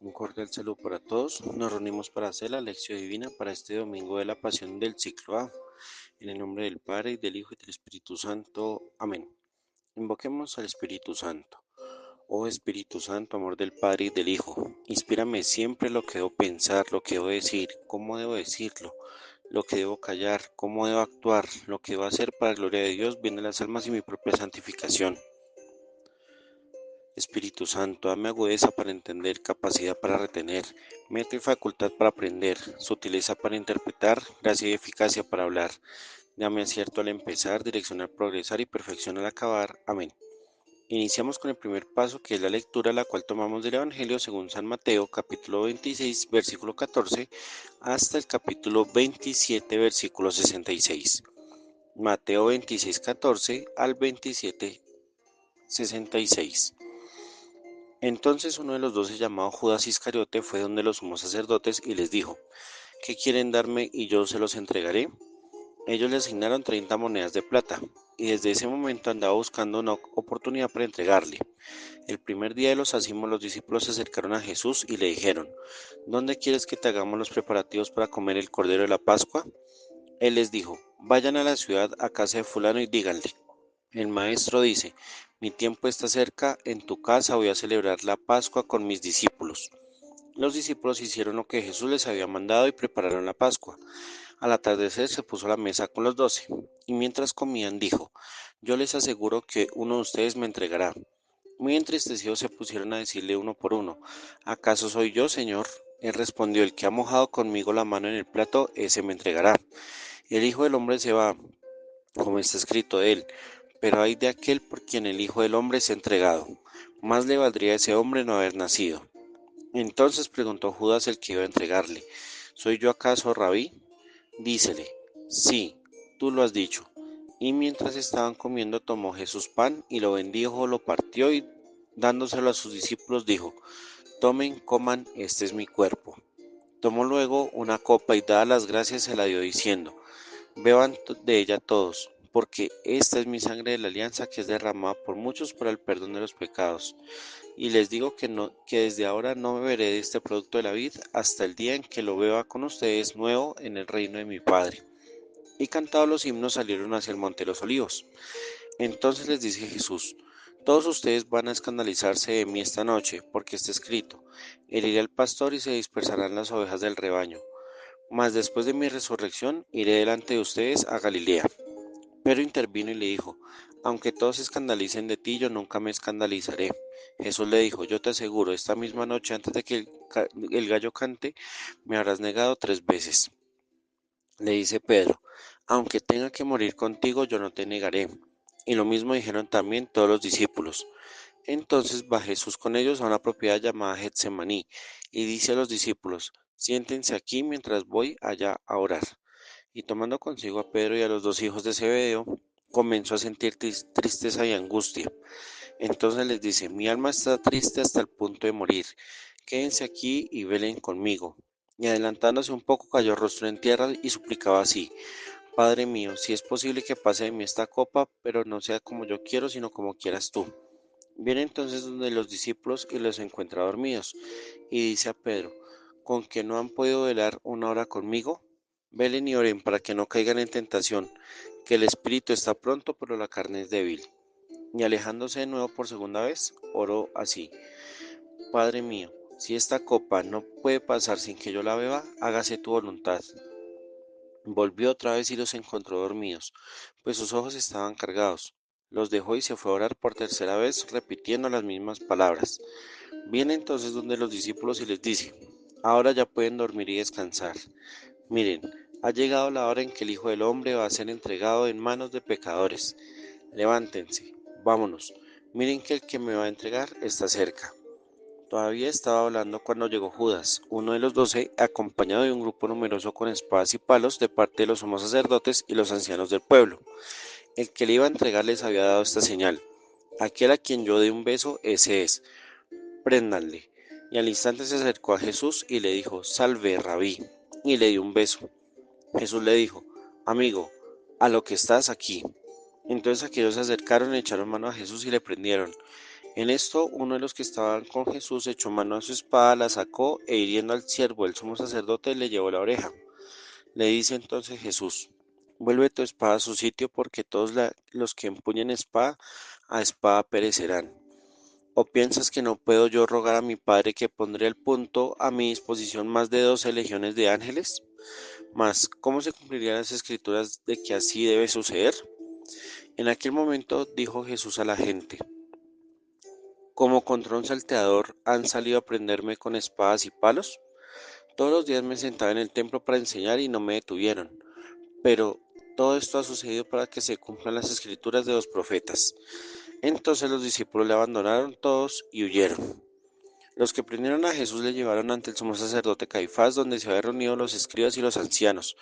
Un cordial saludo para todos. Nos reunimos para hacer la lección divina para este domingo de la Pasión del ciclo A. En el nombre del Padre, y del Hijo y del Espíritu Santo. Amén. Invoquemos al Espíritu Santo. Oh Espíritu Santo, amor del Padre y del Hijo, inspírame siempre lo que debo pensar, lo que debo decir, cómo debo decirlo, lo que debo callar, cómo debo actuar, lo que debo hacer para la gloria de Dios, bien de las almas y mi propia santificación. Espíritu Santo, dame agudeza para entender, capacidad para retener, mente y facultad para aprender, sutileza para interpretar, gracia y eficacia para hablar. Dame acierto al empezar, dirección al progresar y perfección al acabar. Amén. Iniciamos con el primer paso, que es la lectura, la cual tomamos del Evangelio según San Mateo, capítulo 26, versículo 14, hasta el capítulo 27, versículo 66. Mateo 26, 14 al 27, 66. Entonces uno de los 12, llamado Judas Iscariote, fue donde los sumos sacerdotes y les dijo: ¿Qué quieren darme y yo se los entregaré? Ellos le asignaron 30 monedas de plata, y desde ese momento andaba buscando una oportunidad para entregarle. El primer día de los ázimos, los discípulos se acercaron a Jesús y le dijeron: ¿Dónde quieres que te hagamos los preparativos para comer el cordero de la Pascua? Él les dijo: Vayan a la ciudad, a casa de fulano, y díganle: el maestro dice: mi tiempo está cerca, en tu casa voy a celebrar la Pascua con mis discípulos. Los discípulos hicieron lo que Jesús les había mandado y prepararon la Pascua. Al atardecer se puso a la mesa con los 12, y mientras comían dijo: yo les aseguro que uno de ustedes me entregará. Muy entristecidos se pusieron a decirle uno por uno: ¿acaso soy yo, Señor? Él respondió: el que ha mojado conmigo la mano en el plato, ese me entregará. El Hijo del Hombre se va, como está escrito de él, pero hay de aquel por quien el Hijo del Hombre es entregado. Más le valdría a ese hombre no haber nacido. Entonces preguntó Judas, el que iba a entregarle: ¿soy yo acaso, Rabí? Dícele: sí, tú lo has dicho. Y mientras estaban comiendo, tomó Jesús pan y lo bendijo, lo partió y dándoselo a sus discípulos dijo: tomen, coman, este es mi cuerpo. Tomó luego una copa y dadas las gracias se la dio diciendo: beban de ella todos, porque esta es mi sangre de la alianza, que es derramada por muchos para el perdón de los pecados. Y les digo que desde ahora no beberé de este producto de la vid hasta el día en que lo beba con ustedes nuevo en el reino de mi Padre. Y cantados los himnos, salieron hacia el monte de los olivos. Entonces les dice Jesús: todos ustedes van a escandalizarse de mí esta noche, porque está escrito: heriré al pastor y se dispersarán las ovejas del rebaño. Mas después de mi resurrección iré delante de ustedes a Galilea. Pero intervino y le dijo: aunque todos se escandalicen de ti, yo nunca me escandalizaré. Jesús le dijo: yo te aseguro, esta misma noche, antes de que el gallo cante, me habrás negado 3 veces. Le dice Pedro: aunque tenga que morir contigo, yo no te negaré. Y lo mismo dijeron también todos los discípulos. Entonces va Jesús con ellos a una propiedad llamada Getsemaní, y dice a los discípulos: siéntense aquí mientras voy allá a orar. Y tomando consigo a Pedro y a los 2 hijos de Zebedeo, comenzó a sentir tristeza y angustia. Entonces les dice: mi alma está triste hasta el punto de morir. Quédense aquí y velen conmigo. Y adelantándose un poco, cayó rostro en tierra y suplicaba así: Padre mío, si es posible que pase de mí esta copa, pero no sea como yo quiero, sino como quieras tú. Viene entonces donde los discípulos y los encuentra dormidos, y dice a Pedro: ¿con que no han podido velar una hora conmigo? Velen y oren para que no caigan en tentación, que el espíritu está pronto, pero la carne es débil. Y alejándose de nuevo por segunda vez, oró así: Padre mío, si esta copa no puede pasar sin que yo la beba, hágase tu voluntad. Volvió otra vez y los encontró dormidos, pues sus ojos estaban cargados. Los dejó y se fue a orar por tercera vez, repitiendo las mismas palabras. Viene entonces donde los discípulos y les dice: ahora ya pueden dormir y descansar. Miren, ha llegado la hora en que el Hijo del Hombre va a ser entregado en manos de pecadores. Levántense, vámonos. Miren que el que me va a entregar está cerca. Todavía estaba hablando cuando llegó Judas, uno de los 12, acompañado de un grupo numeroso con espadas y palos de parte de los sumos sacerdotes y los ancianos del pueblo. El que le iba a entregar les había dado esta señal: aquel a quien yo dé un beso, ese es. Préndanle. Y al instante se acercó a Jesús y le dijo: salve, Rabí, y le dio un beso. Jesús le dijo: amigo, a lo que estás aquí. Entonces aquellos se acercaron, echaron mano a Jesús y le prendieron. En esto, uno de los que estaban con Jesús echó mano a su espada, la sacó e hiriendo al siervo del sumo sacerdote le llevó la oreja. Le dice entonces Jesús: vuelve tu espada a su sitio, porque todos los que empuñen espada, a espada perecerán. ¿O piensas que no puedo yo rogar a mi Padre que pondré al punto a mi disposición más de 12 legiones de ángeles? Mas, ¿cómo se cumplirían las escrituras de que así debe suceder? En aquel momento dijo Jesús a la gente: como contra un salteador han salido a prenderme con espadas y palos. Todos los días me sentaba en el templo para enseñar y no me detuvieron. Pero todo esto ha sucedido para que se cumplan las escrituras de los profetas. Entonces los discípulos le abandonaron todos y huyeron. Los que prendieron a Jesús le llevaron ante el sumo sacerdote Caifás, donde se habían reunido los escribas y los ancianos.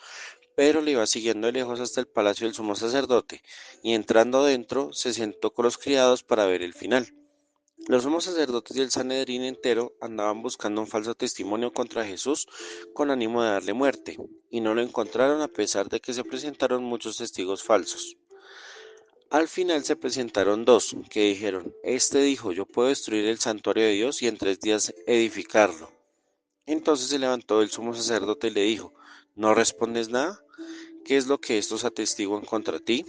Pedro le iba siguiendo de lejos hasta el palacio del sumo sacerdote, y entrando dentro, se sentó con los criados para ver el final. Los sumos sacerdotes y el Sanedrín entero andaban buscando un falso testimonio contra Jesús con ánimo de darle muerte, y no lo encontraron a pesar de que se presentaron muchos testigos falsos. Al final se presentaron dos, que dijeron: este dijo, yo puedo destruir el santuario de Dios y en 3 días edificarlo. Entonces se levantó el sumo sacerdote y le dijo: ¿no respondes nada? ¿Qué es lo que estos atestiguan contra ti?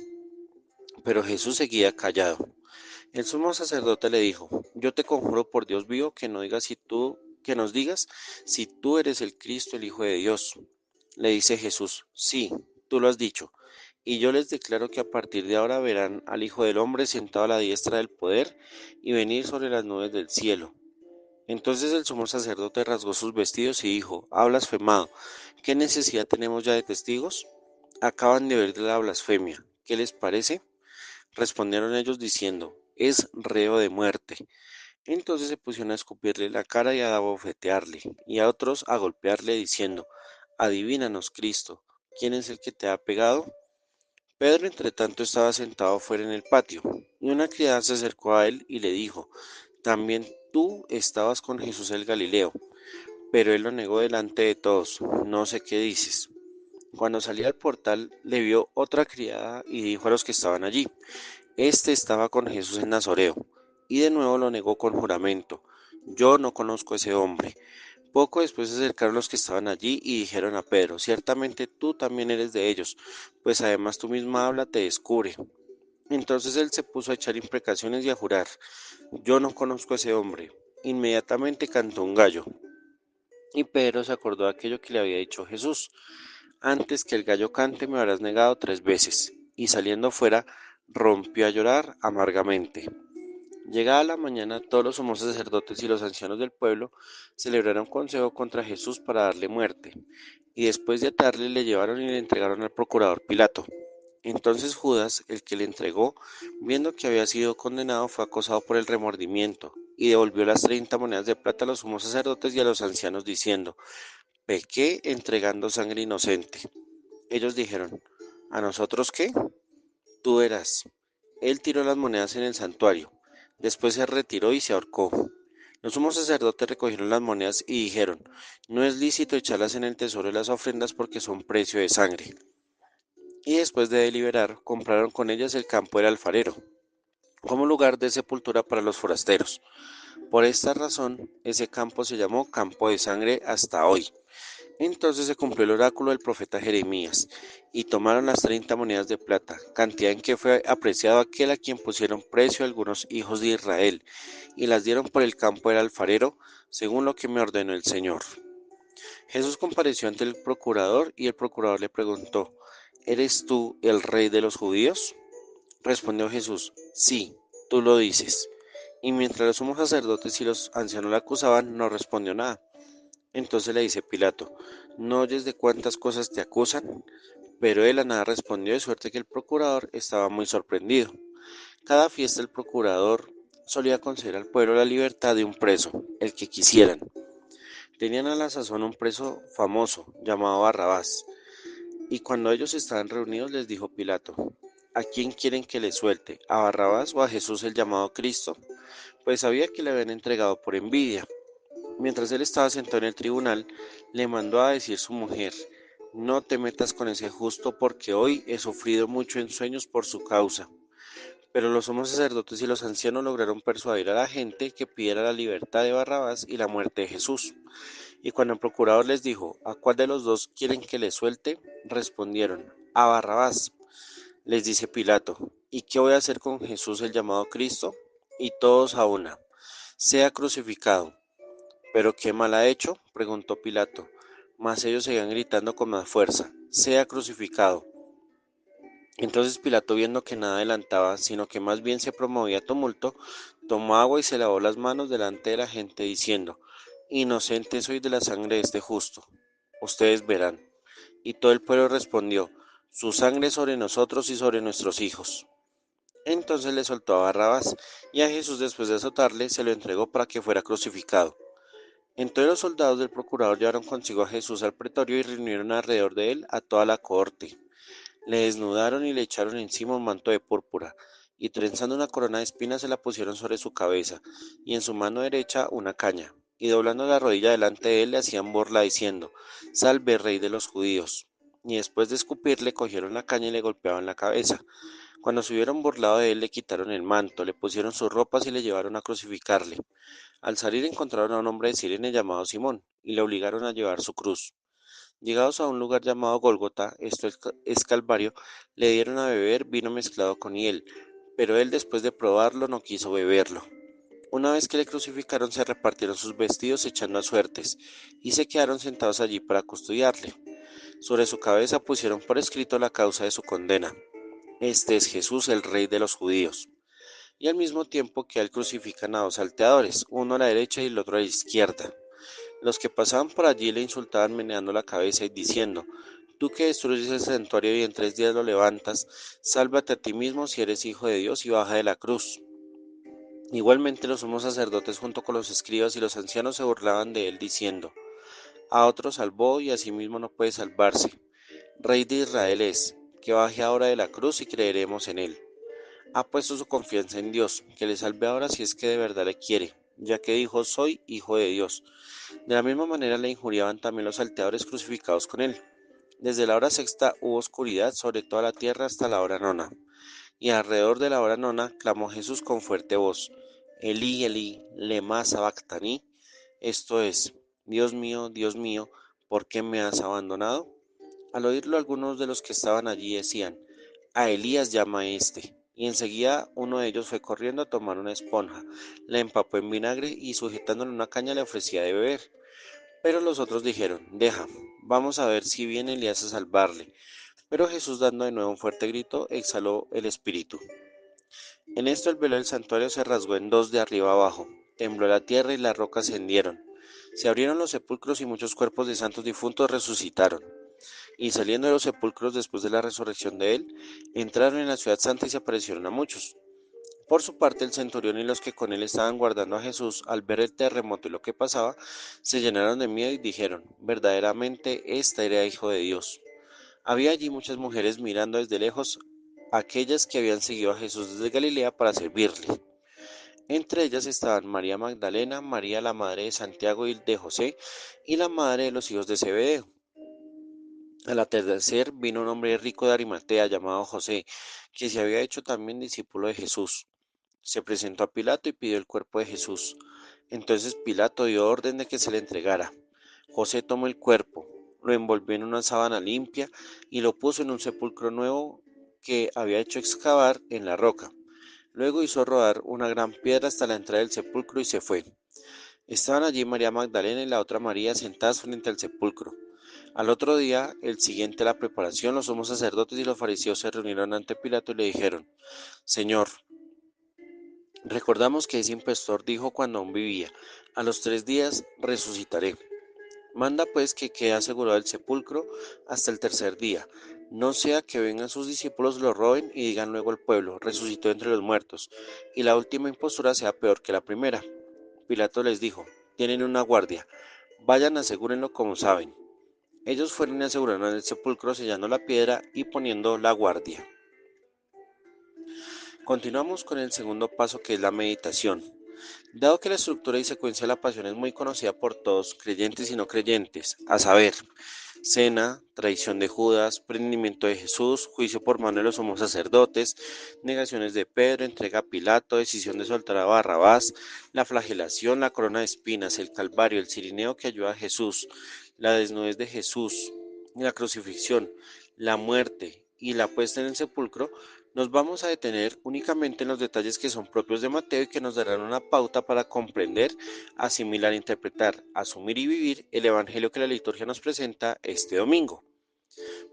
Pero Jesús seguía callado. El sumo sacerdote le dijo: yo te conjuro por Dios vivo que nos digas si tú eres el Cristo, el Hijo de Dios. Le dice Jesús: sí, tú lo has dicho. Y yo les declaro que a partir de ahora verán al Hijo del Hombre sentado a la diestra del poder y venir sobre las nubes del cielo. Entonces el sumo sacerdote rasgó sus vestidos y dijo: ha blasfemado. ¿Qué necesidad tenemos ya de testigos? Acaban de oír de la blasfemia. ¿Qué les parece? Respondieron ellos diciendo: es reo de muerte. Entonces se pusieron a escupirle la cara y a abofetearle, y a otros a golpearle, diciendo: adivínanos, Cristo, ¿quién es el que te ha pegado? Pedro, entre tanto, estaba sentado fuera en el patio, y una criada se acercó a él y le dijo: también tú estabas con Jesús el Galileo. Pero él lo negó delante de todos: no sé qué dices. Cuando salía al portal, le vio otra criada y dijo a los que estaban allí: este estaba con Jesús en Nazareo. Y de nuevo lo negó con juramento: yo no conozco a ese hombre. Poco después se acercaron los que estaban allí y dijeron a Pedro: ciertamente tú también eres de ellos, pues además tu misma habla te descubre. Entonces él se puso a echar imprecaciones y a jurar: yo no conozco a ese hombre. Inmediatamente cantó un gallo, y Pedro se acordó de aquello que le había dicho Jesús: antes que el gallo cante me habrás negado 3 veces. Y saliendo fuera, rompió a llorar amargamente. Llegada la mañana, todos los sumos sacerdotes y los ancianos del pueblo celebraron consejo contra Jesús para darle muerte, y después de atarle le llevaron y le entregaron al procurador Pilato. Entonces Judas, el que le entregó, viendo que había sido condenado, fue acosado por el remordimiento, y devolvió las 30 monedas de plata a los sumos sacerdotes y a los ancianos, diciendo: pequé entregando sangre inocente. Ellos dijeron: ¿a nosotros qué? Tú verás. Él tiró las monedas en el santuario. Después se retiró y se ahorcó. Los sumos sacerdotes recogieron las monedas y dijeron: no es lícito echarlas en el tesoro de las ofrendas porque son precio de sangre. Y después de deliberar, compraron con ellas el campo del alfarero, como lugar de sepultura para los forasteros. Por esta razón, ese campo se llamó Campo de Sangre hasta hoy. Entonces se cumplió el oráculo del profeta Jeremías, y tomaron las 30 monedas de plata, cantidad en que fue apreciado aquel a quien pusieron precio algunos hijos de Israel, y las dieron por el campo del alfarero, según lo que me ordenó el Señor. Jesús compareció ante el procurador, y el procurador le preguntó: ¿eres tú el rey de los judíos? Respondió Jesús: sí, tú lo dices. Y mientras los sumos sacerdotes y los ancianos le acusaban, no respondió nada. Entonces le dice Pilato: ¿no oyes de cuántas cosas te acusan? Pero él a nada respondió, de suerte que el procurador estaba muy sorprendido. Cada fiesta el procurador solía conceder al pueblo la libertad de un preso, el que quisieran. Tenían a la sazón un preso famoso, llamado Barrabás, y cuando ellos estaban reunidos les dijo Pilato: ¿a quién quieren que le suelte? ¿A Barrabás o a Jesús el llamado Cristo? Pues sabía que le habían entregado por envidia. Mientras él estaba sentado en el tribunal, le mandó a decir su mujer: no te metas con ese justo, porque hoy he sufrido mucho en sueños por su causa. Pero los sumos sacerdotes y los ancianos lograron persuadir a la gente que pidiera la libertad de Barrabás y la muerte de Jesús. Y cuando el procurador les dijo, ¿a cuál de los dos quieren que le suelte? Respondieron, a Barrabás. Les dice Pilato, ¿y qué voy a hacer con Jesús el llamado Cristo? Y todos a una, sea crucificado. ¿Pero qué mal ha hecho? Preguntó Pilato. Mas ellos seguían gritando con más fuerza, sea crucificado. Entonces Pilato, viendo que nada adelantaba, sino que más bien se promovía tumulto, tomó agua y se lavó las manos delante de la gente, diciendo, Inocente soy de la sangre de este justo. Ustedes verán. Y todo el pueblo respondió, Su sangre sobre nosotros y sobre nuestros hijos. Entonces le soltó a Barrabás, y a Jesús, después de azotarle, se lo entregó para que fuera crucificado. Entonces los soldados del procurador llevaron consigo a Jesús al pretorio y reunieron alrededor de él a toda la cohorte. Le desnudaron y le echaron encima un manto de púrpura, y trenzando una corona de espinas se la pusieron sobre su cabeza, y en su mano derecha una caña, y doblando la rodilla delante de él le hacían burla diciendo, Salve, Rey de los judíos. Y después de escupirle cogieron la caña y le golpeaban la cabeza. Cuando se hubieron burlado de él le quitaron el manto, le pusieron sus ropas y le llevaron a crucificarle. Al salir encontraron a un hombre de Cirene llamado Simón, y le obligaron a llevar su cruz. Llegados a un lugar llamado Gólgota, esto es Calvario, le dieron a beber vino mezclado con hiel, pero él después de probarlo no quiso beberlo. Una vez que le crucificaron se repartieron sus vestidos echando a suertes, y se quedaron sentados allí para custodiarle. Sobre su cabeza pusieron por escrito la causa de su condena. Este es Jesús, el Rey de los judíos. Y al mismo tiempo que a él crucifican a dos salteadores, uno a la derecha y el otro a la izquierda. Los que pasaban por allí le insultaban meneando la cabeza y diciendo, Tú que destruyes el santuario y en 3 días lo levantas, sálvate a ti mismo si eres hijo de Dios y baja de la cruz. Igualmente los sumos sacerdotes junto con los escribas y los ancianos se burlaban de él diciendo, A otro salvó y a sí mismo no puede salvarse. Rey de Israel es, que baje ahora de la cruz y creeremos en él. Ha puesto su confianza en Dios, que le salve ahora si es que de verdad le quiere, ya que dijo, soy hijo de Dios. De la misma manera le injuriaban también los salteadores crucificados con él. Desde la hora sexta hubo oscuridad sobre toda la tierra hasta la hora nona. Y alrededor de la hora nona clamó Jesús con fuerte voz, Elí, Elí, lema sabactani, esto es, Dios mío, ¿por qué me has abandonado? Al oírlo algunos de los que estaban allí decían, a Elías llama este. Y enseguida uno de ellos fue corriendo a tomar una esponja, la empapó en vinagre y sujetándole una caña le ofrecía de beber. Pero los otros dijeron, deja, vamos a ver si viene Elías a salvarle. Pero Jesús, dando de nuevo un fuerte grito, exhaló el espíritu. En esto el velo del santuario se rasgó en dos de arriba abajo, tembló la tierra y las rocas se hendieron. Se abrieron los sepulcros y muchos cuerpos de santos difuntos resucitaron. Y saliendo de los sepulcros después de la resurrección de él, entraron en la ciudad santa y se aparecieron a muchos. Por su parte, el centurión y los que con él estaban guardando a Jesús, al ver el terremoto y lo que pasaba, se llenaron de miedo y dijeron, verdaderamente este era hijo de Dios. Había allí muchas mujeres mirando desde lejos, aquellas que habían seguido a Jesús desde Galilea para servirle. Entre ellas estaban María Magdalena, María la madre de Santiago y de José, y la madre de los hijos de Zebedeo. Al atardecer vino un hombre rico de Arimatea llamado José, que se había hecho también discípulo de Jesús. Se presentó a Pilato y pidió el cuerpo de Jesús. Entonces Pilato dio orden de que se le entregara. José tomó el cuerpo, lo envolvió en una sábana limpia y lo puso en un sepulcro nuevo que había hecho excavar en la roca. Luego hizo rodar una gran piedra hasta la entrada del sepulcro y se fue. Estaban allí María Magdalena y la otra María sentadas frente al sepulcro. Al otro día, el siguiente a la preparación, los sumos sacerdotes y los fariseos se reunieron ante Pilato y le dijeron, Señor, recordamos que ese impostor dijo cuando aún vivía, a los 3 días resucitaré. Manda pues que quede asegurado el sepulcro hasta el tercer día. No sea que vengan sus discípulos, lo roben y digan luego al pueblo, resucitó entre los muertos, y la última impostura sea peor que la primera. Pilato les dijo, tienen una guardia, vayan asegúrenlo como saben. Ellos fueron y aseguraron el sepulcro sellando la piedra y poniendo la guardia. Continuamos con el segundo paso que es la meditación. Dado que la estructura y secuencia de la pasión es muy conocida por todos, creyentes y no creyentes, a saber, cena, traición de Judas, prendimiento de Jesús, juicio por mano de los sumos sacerdotes, negaciones de Pedro, entrega a Pilato, decisión de soltar a Barrabás, la flagelación, la corona de espinas, el calvario, el cirineo que ayuda a Jesús, la desnudez de Jesús, la crucifixión, la muerte y la puesta en el sepulcro, nos vamos a detener únicamente en los detalles que son propios de Mateo y que nos darán una pauta para comprender, asimilar, interpretar, asumir y vivir el Evangelio que la liturgia nos presenta este domingo.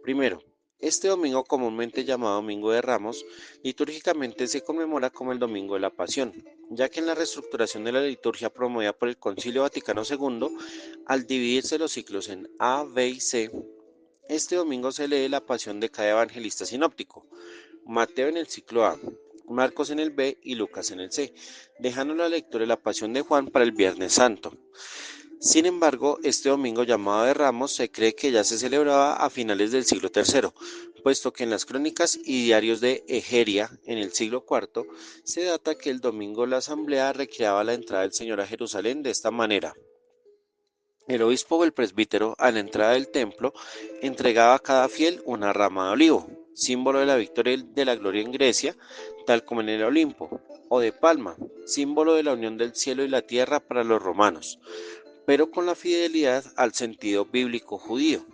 Primero, este domingo, comúnmente llamado Domingo de Ramos, litúrgicamente se conmemora como el Domingo de la Pasión, ya que en la reestructuración de la liturgia promovida por el Concilio Vaticano II, al dividirse los ciclos en A, B y C, este domingo se lee la Pasión de cada evangelista sinóptico, Mateo en el ciclo A, Marcos en el B y Lucas en el C, dejando la lectura de la Pasión de Juan para el Viernes Santo. Sin embargo, este domingo llamado de Ramos se cree que ya se celebraba a finales del siglo III, puesto que en las crónicas y diarios de Egeria, en el siglo IV, se data que el domingo la asamblea recreaba la entrada del Señor a Jerusalén de esta manera. El obispo o el presbítero, a la entrada del templo, entregaba a cada fiel una rama de olivo, símbolo de la victoria de la gloria en Grecia, tal como en el Olimpo, o de palma, símbolo de la unión del cielo y la tierra para los romanos, pero con la fidelidad al sentido bíblico judío.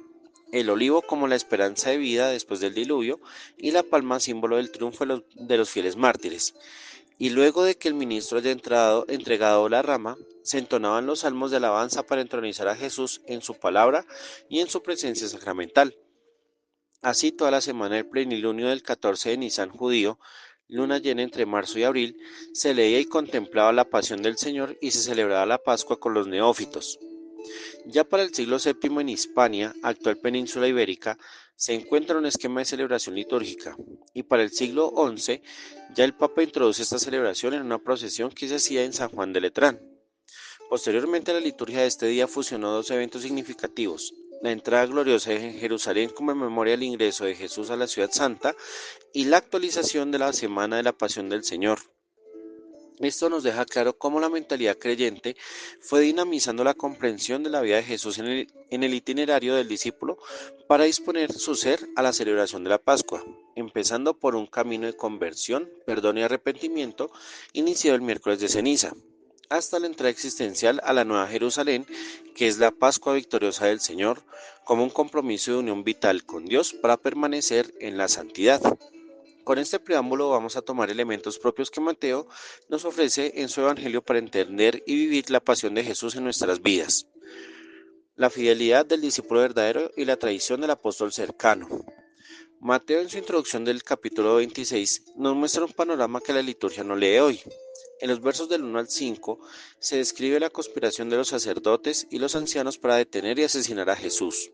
El olivo como la esperanza de vida después del diluvio y la palma símbolo del triunfo de los fieles mártires. Y luego de que el ministro haya entregado la rama, se entonaban los salmos de alabanza para entronizar a Jesús en su palabra y en su presencia sacramental. Así, toda la semana del plenilunio del 14 de Nisan judío, luna llena entre marzo y abril, se leía y contemplaba la pasión del Señor y se celebraba la Pascua con los neófitos. Ya para el siglo VII en Hispania, actual península ibérica, se encuentra un esquema de celebración litúrgica, y para el siglo XI ya el Papa introduce esta celebración en una procesión que se hacía en San Juan de Letrán. Posteriormente, la liturgia de este día fusionó dos eventos significativos: la entrada gloriosa en Jerusalén como memoria del ingreso de Jesús a la ciudad santa y la actualización de la Semana de la Pasión del Señor. Esto nos deja claro cómo la mentalidad creyente fue dinamizando la comprensión de la vida de Jesús en el itinerario del discípulo para disponer su ser a la celebración de la Pascua, empezando por un camino de conversión, perdón y arrepentimiento, iniciado el miércoles de ceniza, hasta la entrada existencial a la Nueva Jerusalén, que es la Pascua victoriosa del Señor, como un compromiso de unión vital con Dios para permanecer en la santidad. Con este preámbulo vamos a tomar elementos propios que Mateo nos ofrece en su Evangelio para entender y vivir la pasión de Jesús en nuestras vidas. La fidelidad del discípulo verdadero y la tradición del apóstol cercano. Mateo, en su introducción del capítulo 26, nos muestra un panorama que la liturgia no lee hoy. En los versos del 1 al 5 se describe la conspiración de los sacerdotes y los ancianos para detener y asesinar a Jesús.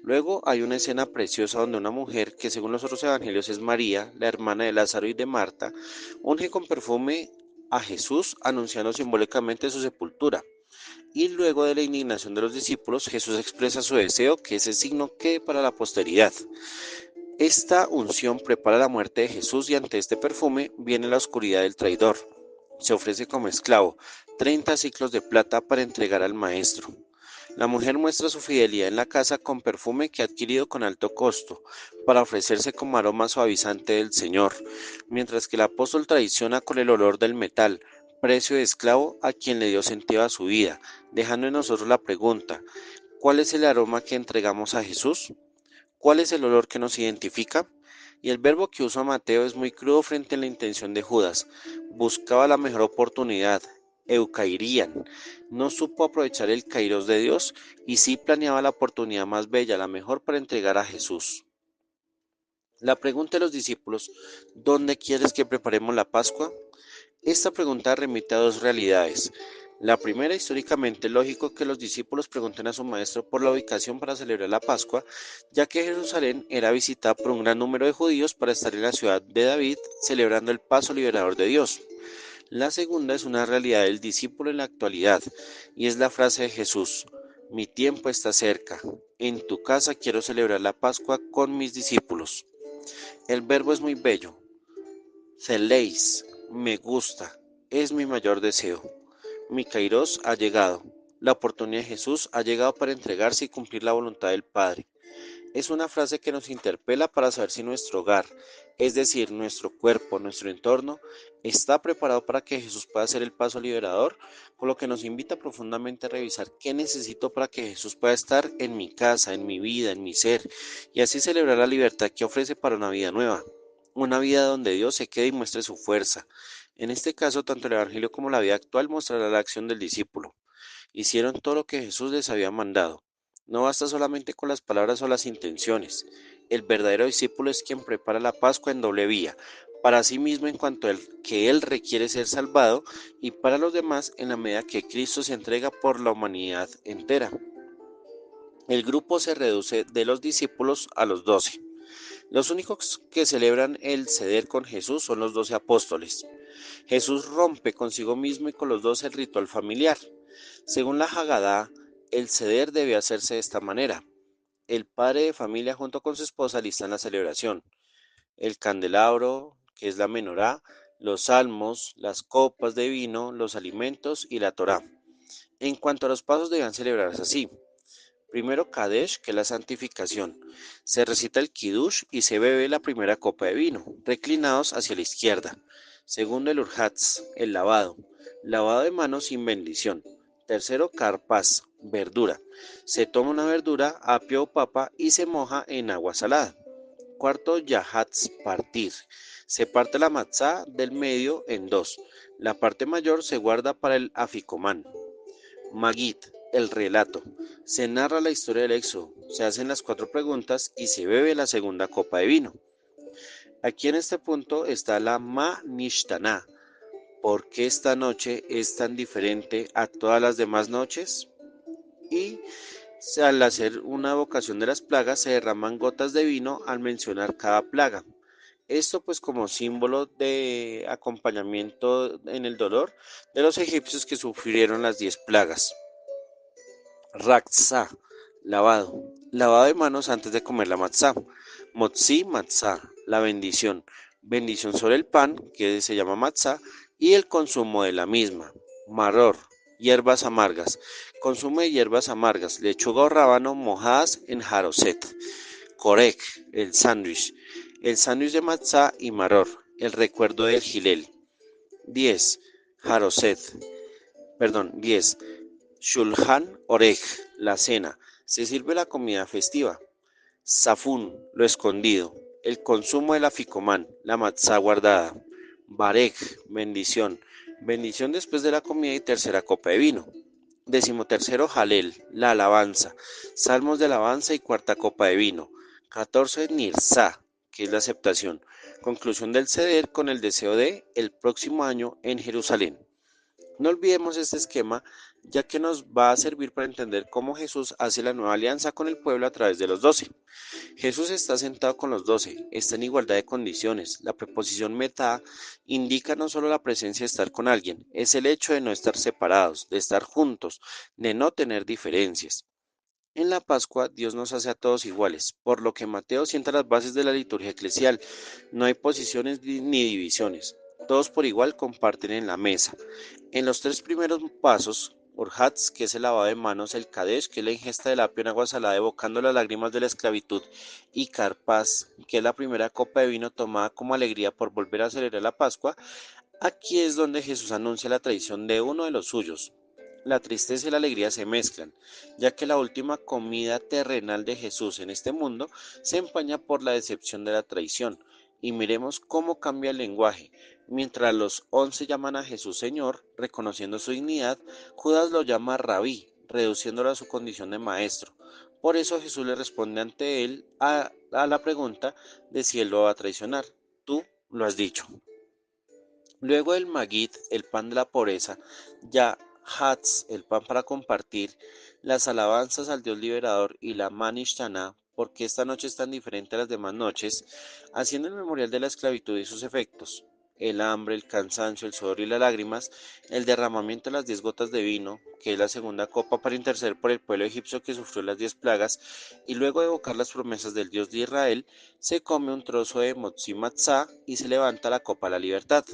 Luego hay una escena preciosa donde una mujer, que según los otros evangelios es María, la hermana de Lázaro y de Marta, unge con perfume a Jesús, anunciando simbólicamente su sepultura. Y luego de la indignación de los discípulos, Jesús expresa su deseo que ese signo quede para la posteridad. Esta unción prepara la muerte de Jesús y ante este perfume viene la oscuridad del traidor. Se ofrece como esclavo 30 ciclos de plata para entregar al maestro. La mujer muestra su fidelidad en la casa con perfume que ha adquirido con alto costo, para ofrecerse como aroma suavizante del Señor, mientras que el apóstol traiciona con el olor del metal, precio de esclavo a quien le dio sentido a su vida, dejando en nosotros la pregunta: ¿cuál es el aroma que entregamos a Jesús? ¿Cuál es el olor que nos identifica? Y el verbo que usa Mateo es muy crudo frente a la intención de Judas. Buscaba la mejor oportunidad, eukairían. No supo aprovechar el kairos de Dios y sí planeaba la oportunidad más bella, la mejor para entregar a Jesús. La pregunta de los discípulos: ¿dónde quieres que preparemos la Pascua? Esta pregunta remite a dos realidades. La primera, históricamente lógico que los discípulos pregunten a su maestro por la ubicación para celebrar la Pascua, ya que Jerusalén era visitada por un gran número de judíos para estar en la ciudad de David celebrando el paso liberador de Dios. La segunda es una realidad del discípulo en la actualidad, y es la frase de Jesús: mi tiempo está cerca, en tu casa quiero celebrar la Pascua con mis discípulos. El verbo es muy bello, Celeis, me gusta, es mi mayor deseo. Mi kairos ha llegado. La oportunidad de Jesús ha llegado para entregarse y cumplir la voluntad del Padre. Es una frase que nos interpela para saber si nuestro hogar, es decir, nuestro cuerpo, nuestro entorno, está preparado para que Jesús pueda hacer el paso liberador, con lo que nos invita profundamente a revisar qué necesito para que Jesús pueda estar en mi casa, en mi vida, en mi ser, y así celebrar la libertad que ofrece para una vida nueva, una vida donde Dios se quede y muestre su fuerza. En este caso, tanto el Evangelio como la vida actual mostrará la acción del discípulo. Hicieron todo lo que Jesús les había mandado. No basta solamente con las palabras o las intenciones. El verdadero discípulo es quien prepara la Pascua en doble vía, para sí mismo en cuanto a que él requiere ser salvado y para los demás en la medida que Cristo se entrega por la humanidad entera. El grupo se reduce de los discípulos a los 12. Los únicos que celebran el ceder con Jesús son los 12 apóstoles. Jesús rompe consigo mismo y con los 12 el ritual familiar. Según la Hagadá, el ceder debe hacerse de esta manera. El padre de familia junto con su esposa listan la celebración. El candelabro, que es la menorá, los salmos, las copas de vino, los alimentos y la Torá. En cuanto a los pasos deben celebrarse así. Primero Kadesh, que es la santificación. Se recita el Kiddush y se bebe la primera copa de vino, reclinados hacia la izquierda. Segundo el Urhatz, el lavado. Lavado de manos sin bendición. Tercero Karpas, verdura. Se toma una verdura, apio o papa y se moja en agua salada. Cuarto Yahatz, partir. Se parte la matzá del medio en dos. La parte mayor se guarda para el aficomán. Magid, el relato. Se narra la historia del éxodo, se hacen las 4 preguntas y se bebe la segunda copa de vino. Aquí en este punto está la Ma-Nishtana. ¿Por qué esta noche es tan diferente a todas las demás noches? Y al hacer una evocación de las plagas se derraman gotas de vino al mencionar cada plaga. Esto pues como símbolo de acompañamiento en el dolor de los egipcios que sufrieron las 10 plagas. Raksá, lavado. Lavado de manos antes de comer la matzá. Motzi, matzá, la bendición. Bendición sobre el pan, que se llama matzá, y el consumo de la misma. Maror, hierbas amargas. Consumo de hierbas amargas, lechuga o rábano mojadas en jaroset. Korek, el sándwich. El sándwich de matzá y maror, el recuerdo del gilel. 10. Jaroset, 10. Shulhan Orech, la cena. Se sirve la comida festiva. Safún, lo escondido. El consumo del aficomán, la matzá guardada. Barek, bendición. Bendición después de la comida y tercera copa de vino. 13º Halel, la alabanza. Salmos de alabanza y cuarta copa de vino. 14 Nirsa, que es la aceptación. Conclusión del ceder con el deseo de el próximo año en Jerusalén. No olvidemos este esquema, ya que nos va a servir para entender cómo Jesús hace la nueva alianza con el pueblo a través de los 12. Jesús está sentado con los 12, está en igualdad de condiciones. La preposición meta indica no solo la presencia de estar con alguien, es el hecho de no estar separados, de estar juntos, de no tener diferencias. En la Pascua Dios nos hace a todos iguales, por lo que Mateo sienta las bases de la liturgia eclesial. No hay posiciones ni divisiones, todos por igual comparten en la mesa. En los 3 primeros pasos, Urhatz, que es el lavado de manos, el Kadesh, que es la ingesta del apio en agua salada evocando las lágrimas de la esclavitud, y Karpas, que es la primera copa de vino tomada como alegría por volver a celebrar la Pascua, aquí es donde Jesús anuncia la traición de uno de los suyos. La tristeza y la alegría se mezclan, ya que la última comida terrenal de Jesús en este mundo se empaña por la decepción de la traición. Y miremos cómo cambia el lenguaje. Mientras los 11 llaman a Jesús Señor, reconociendo su dignidad, Judas lo llama Rabí, reduciéndolo a su condición de maestro. Por eso Jesús le responde ante él a la pregunta de si él lo va a traicionar. Tú lo has dicho. Luego el Magid, el pan de la pobreza, ya Hatz, el pan para compartir, las alabanzas al Dios liberador y la Manishtana, porque esta noche es tan diferente a las demás noches, haciendo el memorial de la esclavitud y sus efectos, el hambre, el cansancio, el sudor y las lágrimas, el derramamiento de las 10 gotas de vino, que es la segunda copa para interceder por el pueblo egipcio que sufrió las 10 plagas, y luego de evocar las promesas del Dios de Israel, se come un trozo de motzi matzah y se levanta la copa de la libertad.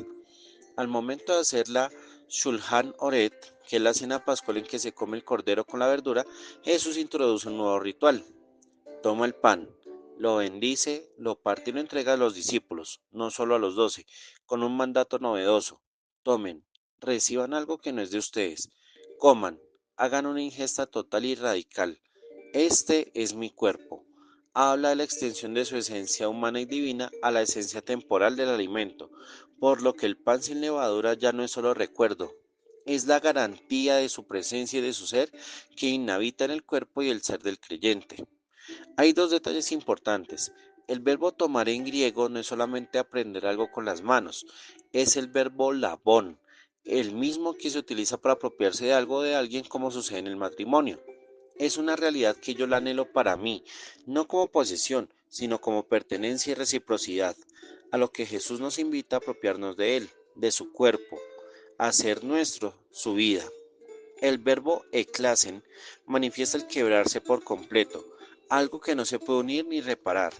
Al momento de hacer la Shulhan Oret, que es la cena pascual en que se come el cordero con la verdura, Jesús introduce un nuevo ritual. toma el pan, lo bendice, lo parte y lo entrega a los discípulos, no solo a los 12, con un mandato novedoso. Tomen, reciban algo que no es de ustedes, coman, hagan una ingesta total y radical. Este es mi cuerpo. Habla de la extensión de su esencia humana y divina a la esencia temporal del alimento, por lo que el pan sin levadura ya no es solo recuerdo, es la garantía de su presencia y de su ser que inhabita en el cuerpo y el ser del creyente. Hay dos detalles importantes. El verbo tomar en griego no es solamente aprender algo con las manos, es el verbo labón, el mismo que se utiliza para apropiarse de algo de alguien como sucede en el matrimonio. Es una realidad que yo la anhelo para mí, no como posesión, sino como pertenencia y reciprocidad, a lo que Jesús nos invita a apropiarnos de él, de su cuerpo, a hacer nuestro su vida. El verbo eclasen manifiesta el quebrarse por completo, algo que no se puede unir ni reparar.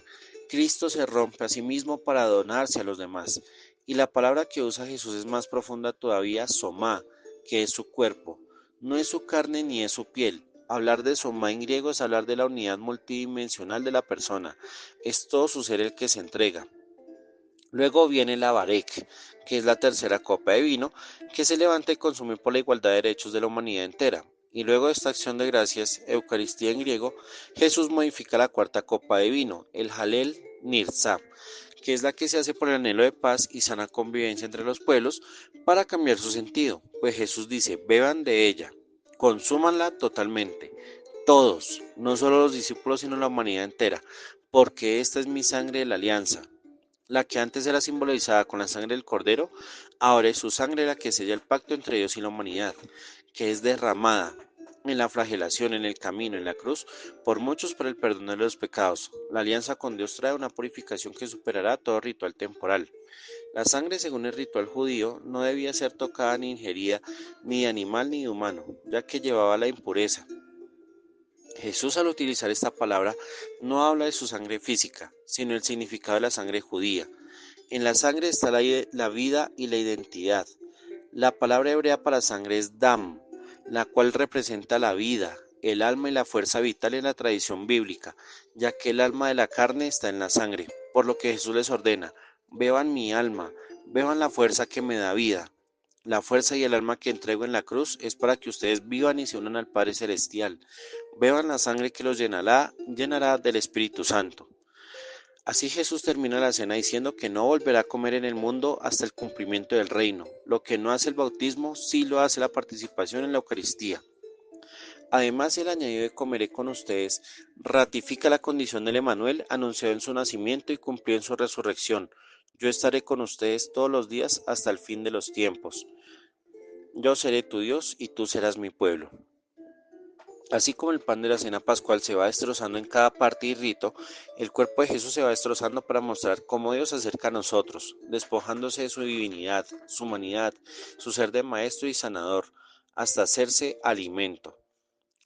Cristo se rompe a sí mismo para donarse a los demás, y la palabra que usa Jesús es más profunda todavía, somá, que es su cuerpo. No es su carne ni es su piel. Hablar de somá en griego es hablar de la unidad multidimensional de la persona. Es todo su ser el que se entrega. Luego viene la Barek, que es la tercera copa de vino, que se levanta y consume por la igualdad de derechos de la humanidad entera. Y luego de esta acción de gracias, Eucaristía en griego, Jesús modifica la cuarta copa de vino, el Halel Nirza, que es la que se hace por el anhelo de paz y sana convivencia entre los pueblos, para cambiar su sentido, pues Jesús dice, beban de ella, consúmanla totalmente, todos, no solo los discípulos, sino la humanidad entera, porque esta es mi sangre de la alianza, la que antes era simbolizada con la sangre del cordero, ahora es su sangre la que sella el pacto entre Dios y la humanidad, que es derramada en la flagelación, en el camino, en la cruz, por muchos para el perdón de los pecados. La alianza con Dios trae una purificación que superará todo ritual temporal. La sangre, según el ritual judío, no debía ser tocada ni ingerida ni de animal ni de humano, ya que llevaba la impureza. Jesús, al utilizar esta palabra, no habla de su sangre física, sino el significado de la sangre judía. En la sangre está la vida y la identidad. La palabra hebrea para sangre es dam, la cual representa la vida, el alma y la fuerza vital en la tradición bíblica, ya que el alma de la carne está en la sangre, por lo que Jesús les ordena, beban mi alma, beban la fuerza que me da vida. La fuerza y el alma que entrego en la cruz es para que ustedes vivan y se unan al Padre Celestial. Beban la sangre que los llenará del Espíritu Santo. Así Jesús termina la cena diciendo que no volverá a comer en el mundo hasta el cumplimiento del reino. Lo que no hace el bautismo, sí lo hace la participación en la Eucaristía. Además, el añadido de comeré con ustedes ratifica la condición del Emanuel anunciado en su nacimiento y cumplido en su resurrección. Yo estaré con ustedes todos los días hasta el fin de los tiempos. Yo seré tu Dios y tú serás mi pueblo. Así como el pan de la cena pascual se va destrozando en cada parte y rito, el cuerpo de Jesús se va destrozando para mostrar cómo Dios se acerca a nosotros, despojándose de su divinidad, su humanidad, su ser de maestro y sanador, hasta hacerse alimento.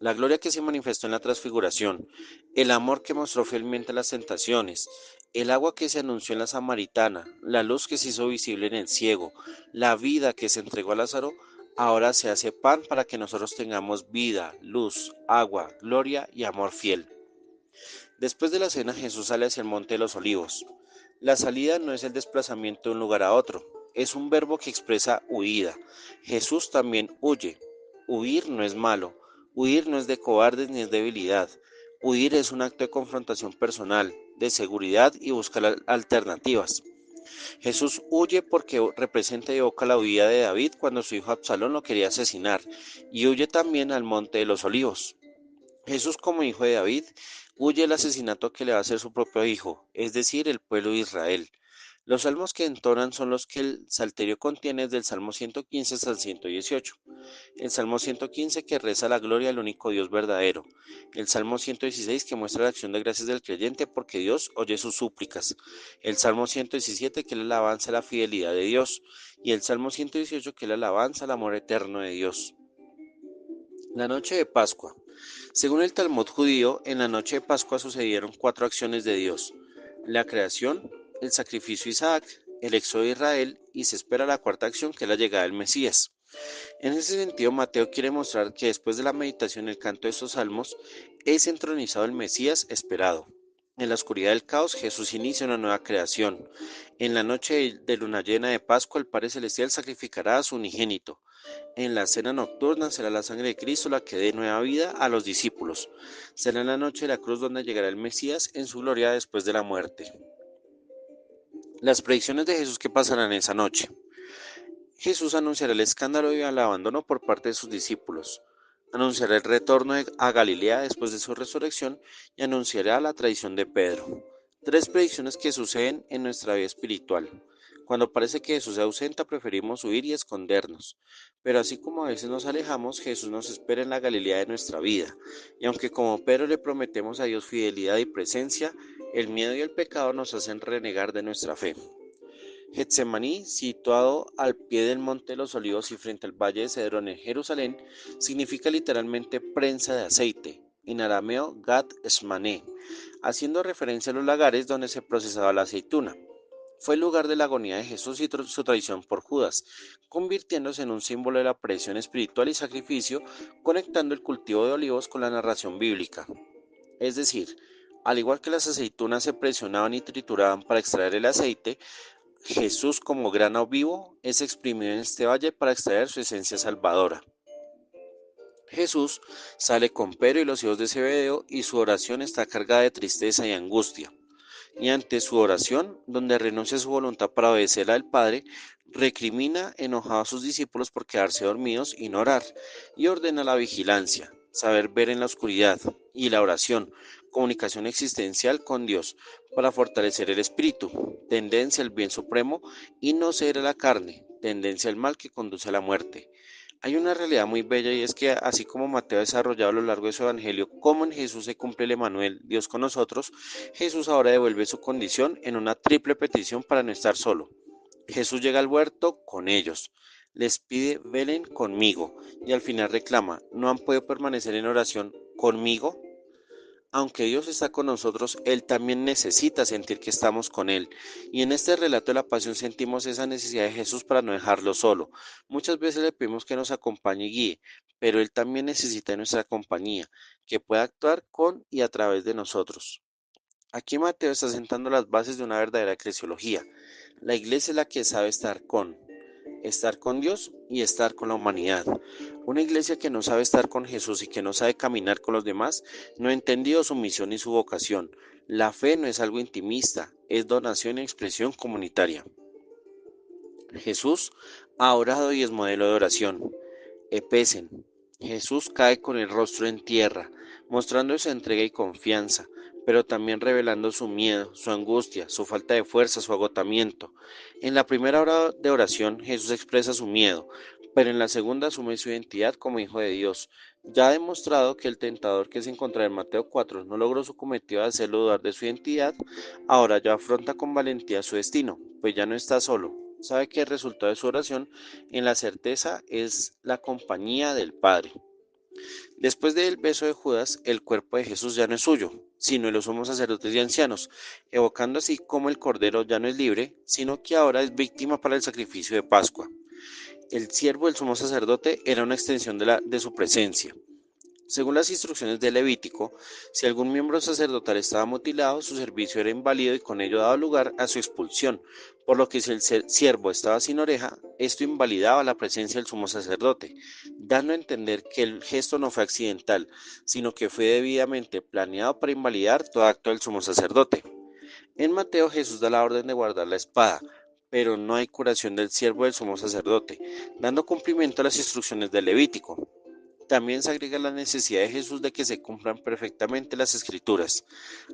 La gloria que se manifestó en la transfiguración, el amor que mostró fielmente en las tentaciones, el agua que se anunció en la samaritana, la luz que se hizo visible en el ciego, la vida que se entregó a Lázaro, ahora se hace pan para que nosotros tengamos vida, luz, agua, gloria y amor fiel. Después de la cena, Jesús sale hacia el monte de los olivos. La salida no es el desplazamiento de un lugar a otro, es un verbo que expresa huida. Jesús también huye. Huir no es malo, huir no es de cobardes ni es debilidad. Huir es un acto de confrontación personal, de seguridad y buscar alternativas. Jesús huye porque representa y evoca la huida de David cuando su hijo Absalón lo quería asesinar, y huye también al monte de los olivos. Jesús, como hijo de David, huye el asesinato que le va a hacer su propio hijo, es decir, el pueblo de Israel. Los salmos que entonan son los que el Salterio contiene desde el Salmo 115 hasta el 118. El Salmo 115 que reza la gloria al único Dios verdadero. El Salmo 116 que muestra la acción de gracias del creyente porque Dios oye sus súplicas. El Salmo 117 que es la alabanza a la fidelidad de Dios. Y el Salmo 118 que es la alabanza al amor eterno de Dios. La noche de Pascua. Según el Talmud judío, en la noche de Pascua sucedieron 4 acciones de Dios: la creación, el sacrificio de Isaac, el éxodo de Israel y se espera la cuarta acción que es la llegada del Mesías. En ese sentido, Mateo quiere mostrar que después de la meditación y el canto de estos salmos, es entronizado el Mesías esperado. En la oscuridad del caos, Jesús inicia una nueva creación. En la noche de luna llena de Pascua, el Padre Celestial sacrificará a su unigénito. En la cena nocturna será la sangre de Cristo la que dé nueva vida a los discípulos. Será en la noche de la cruz donde llegará el Mesías en su gloria después de la muerte. Las predicciones de Jesús que pasarán esa noche. Jesús anunciará el escándalo y el abandono por parte de sus discípulos. Anunciará el retorno a Galilea después de su resurrección y anunciará la traición de Pedro. Tres predicciones que suceden en nuestra vida espiritual. Cuando parece que Jesús se ausenta, preferimos huir y escondernos. Pero así como a veces nos alejamos, Jesús nos espera en la Galilea de nuestra vida. Y aunque como Pedro le prometemos a Dios fidelidad y presencia, el miedo y el pecado nos hacen renegar de nuestra fe. Getsemaní, situado al pie del Monte de los Olivos y frente al Valle de Cedrón en Jerusalén, significa literalmente prensa de aceite, en arameo Gad Esmané, haciendo referencia a los lagares donde se procesaba la aceituna. Fue el lugar de la agonía de Jesús y su traición por Judas, convirtiéndose en un símbolo de la presión espiritual y sacrificio, conectando el cultivo de olivos con la narración bíblica. Es decir, al igual que las aceitunas se presionaban y trituraban para extraer el aceite, Jesús como grano vivo es exprimido en este valle para extraer su esencia salvadora. Jesús sale con Pedro y los hijos de Zebedeo y su oración está cargada de tristeza y angustia. Y ante su oración, donde renuncia a su voluntad para obedecer al Padre, recrimina enojado a sus discípulos por quedarse dormidos y no orar, y ordena la vigilancia, saber ver en la oscuridad, y la oración, comunicación existencial con Dios, para fortalecer el espíritu, tendencia al bien supremo y no ceder a la carne, tendencia al mal que conduce a la muerte. Hay una realidad muy bella y es que así como Mateo ha desarrollado a lo largo de su evangelio cómo en Jesús se cumple el Emanuel, Dios con nosotros, Jesús ahora devuelve su condición en una triple petición para no estar solo. Jesús llega al huerto con ellos, les pide velen conmigo y al final reclama, ¿no han podido permanecer en oración conmigo? Aunque Dios está con nosotros, Él también necesita sentir que estamos con Él. Y en este relato de la pasión sentimos esa necesidad de Jesús para no dejarlo solo. Muchas veces le pedimos que nos acompañe y guíe, pero Él también necesita de nuestra compañía, que pueda actuar con y a través de nosotros. Aquí Mateo está sentando las bases de una verdadera eclesiología. La iglesia es la que sabe estar con Dios y estar con la humanidad. Una iglesia que no sabe estar con Jesús y que no sabe caminar con los demás, no ha entendido su misión y su vocación. La fe no es algo intimista, es donación y expresión comunitaria. Jesús ha orado y es modelo de oración. Epesen. Jesús cae con el rostro en tierra, mostrando su entrega y confianza, pero también revelando su miedo, su angustia, su falta de fuerza, su agotamiento. En la primera hora de oración Jesús expresa su miedo, pero en la segunda asume su identidad como hijo de Dios. Ya ha demostrado que el tentador que se encontraba en Mateo 4 no logró su cometido de hacerlo dudar de su identidad, ahora ya afronta con valentía su destino, pues ya no está solo. Sabe que el resultado de su oración en la certeza es la compañía del Padre. Después del beso de Judas, el cuerpo de Jesús ya no es suyo, sino de los sumos sacerdotes y ancianos, evocando así como el Cordero ya no es libre, sino que ahora es víctima para el sacrificio de Pascua. El siervo del sumo sacerdote era una extensión de su presencia. Según las instrucciones de Levítico, si algún miembro sacerdotal estaba mutilado, su servicio era inválido y con ello daba lugar a su expulsión, por lo que si el siervo estaba sin oreja, esto invalidaba la presencia del sumo sacerdote, dando a entender que el gesto no fue accidental, sino que fue debidamente planeado para invalidar todo acto del sumo sacerdote. En Mateo Jesús da la orden de guardar la espada, pero no hay curación del siervo del sumo sacerdote, dando cumplimiento a las instrucciones del Levítico. También se agrega la necesidad de Jesús de que se cumplan perfectamente las escrituras.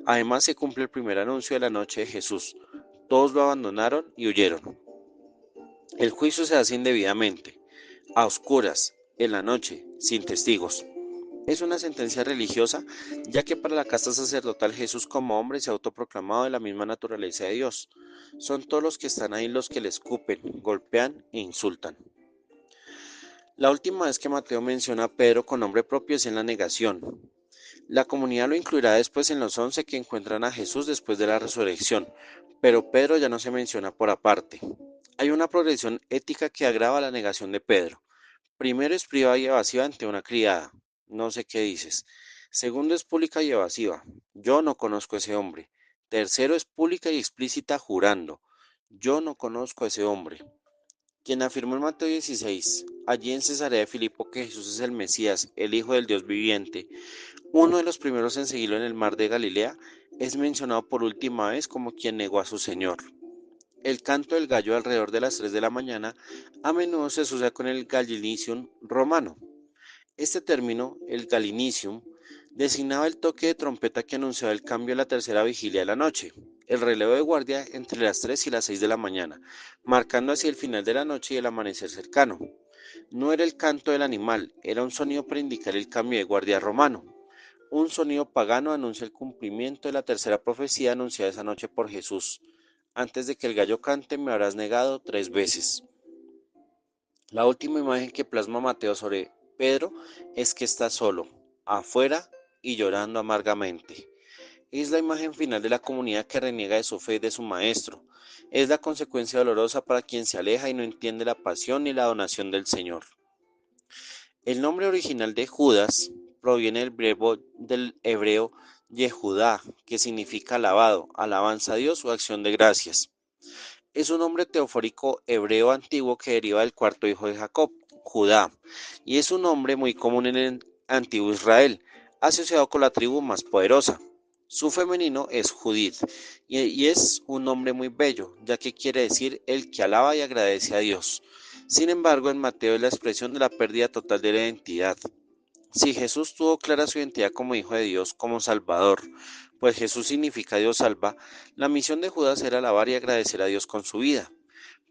Además se cumple el primer anuncio de la noche de Jesús. Todos lo abandonaron y huyeron. El juicio se hace indebidamente, a oscuras, en la noche, sin testigos. Es una sentencia religiosa, ya que para la casta sacerdotal Jesús como hombre se ha autoproclamado de la misma naturaleza de Dios. Son todos los que están ahí los que le escupen, golpean e insultan. La última vez que Mateo menciona a Pedro con nombre propio es en la negación. La comunidad lo incluirá después en los 11 que encuentran a Jesús después de la resurrección, pero Pedro ya no se menciona por aparte. Hay una progresión ética que agrava la negación de Pedro. Primero es privada y evasiva ante una criada. No sé qué dices. Segundo es pública y evasiva. Yo no conozco a ese hombre. Tercero es pública y explícita jurando. Yo no conozco a ese hombre. Quien afirmó en Mateo 16, allí en Cesarea de Filipo, que Jesús es el Mesías, el Hijo del Dios viviente, uno de los primeros en seguirlo en el mar de Galilea, es mencionado por última vez como quien negó a su Señor. El canto del gallo alrededor de las 3 de la mañana a menudo se asocia con el gallinicium romano. Este término, el galinicium, designaba el toque de trompeta que anunciaba el cambio a la tercera vigilia de la noche, el relevo de guardia entre las 3 y las 6 de la mañana, marcando así el final de la noche y el amanecer cercano. No era el canto del animal, era un sonido para indicar el cambio de guardia romano. Un sonido pagano anuncia el cumplimiento de la tercera profecía anunciada esa noche por Jesús. Antes de que el gallo cante me habrás negado 3 veces. La última imagen que plasma Mateo sobre Pedro es que está solo, afuera y llorando amargamente. Es la imagen final de la comunidad que reniega de su fe y de su maestro. Es la consecuencia dolorosa para quien se aleja y no entiende la pasión ni la donación del Señor. El nombre original de Judas proviene del verbo del hebreo Yehudá, que significa alabado, alabanza a Dios o acción de gracias. Es un nombre teofórico hebreo antiguo que deriva del cuarto hijo de Jacob, Judá, y es un nombre muy común en el antiguo Israel, asociado con la tribu más poderosa. Su femenino es Judith, y es un nombre muy bello, ya que quiere decir el que alaba y agradece a Dios. Sin embargo, en Mateo es la expresión de la pérdida total de la identidad. Si Jesús tuvo clara su identidad como Hijo de Dios, como Salvador, pues Jesús significa Dios salva, la misión de Judas era alabar y agradecer a Dios con su vida.